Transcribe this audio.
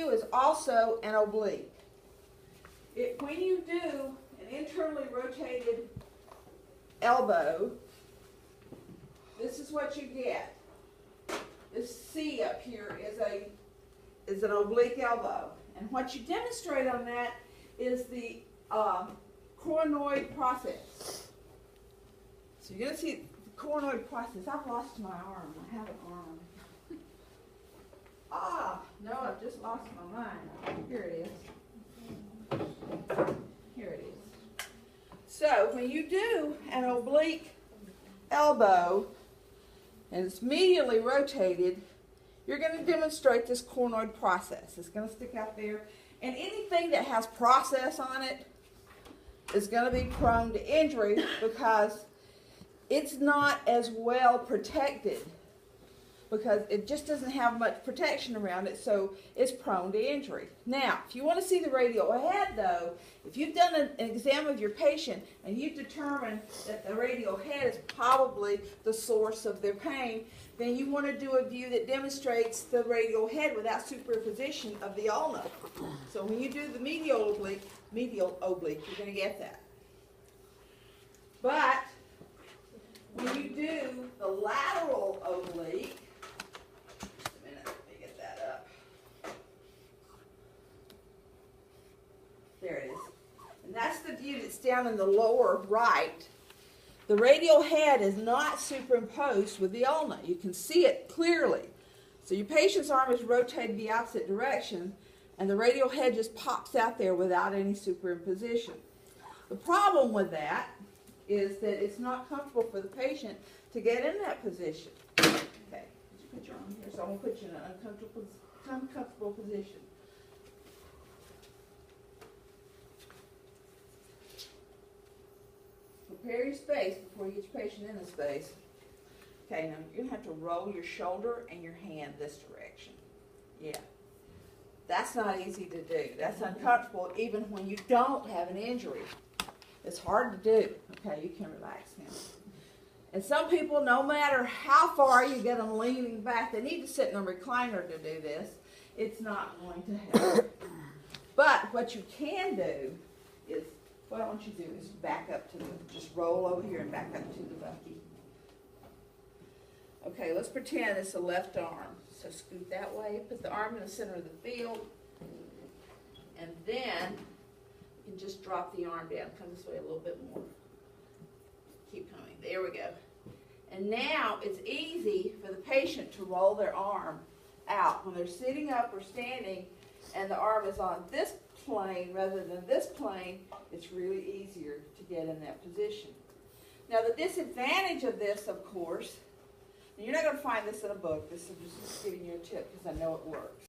you is also an oblique. When you do an internally rotated elbow, this is what you get. This C up here is an oblique elbow. And what you demonstrate on that is the coronoid process. So you're going to see the coronoid process. I've lost my arm. I have an arm. No, I've just lost my mind. Here it is. Here it is. So when you do an oblique elbow and it's medially rotated, you're going to demonstrate this coronoid process. It's going to stick out there. And anything that has process on it is going to be prone to injury because it's not as well protected, because it just doesn't have much protection around it, so it's prone to injury. Now, if you want to see the radial head, though, if you've done an exam of your patient and you've determined that the radial head is probably the source of their pain, then you want to do a view that demonstrates the radial head without superposition of the ulna. So when you do the medial oblique, you're going to get that. But when you do the lateral oblique, there it is. And that's the view that's down in the lower right. The radial head is not superimposed with the ulna. You can see it clearly. So your patient's arm is rotated the opposite direction, and the radial head just pops out there without any superimposition. The problem with that is that it's not comfortable for the patient to get in that position. Okay, you put your arm here, so I'm going to put you in an uncomfortable position. Prepare your space before you get your patient in the space. Okay, now you're going to have to roll your shoulder and your hand this direction. Yeah. That's not easy to do. That's uncomfortable even when you don't have an injury. It's hard to do. Okay, you can relax now. And some people, no matter how far you get them leaning back, they need to sit in a recliner to do this. It's not going to help. But what you can do is, what I want you to do is back up to just roll over here and back up to the bucky. Okay, let's pretend it's the left arm. So scoot that way, put the arm in the center of the field, and then you can just drop the arm down. Come this way a little bit more. Keep coming. There we go. And now it's easy for the patient to roll their arm out. When they're sitting up or standing and the arm is on this plane rather than this plane, it's really easier to get in that position. Now the disadvantage of this, of course, and you're not going to find this in a book, this is just giving you a tip because I know it works.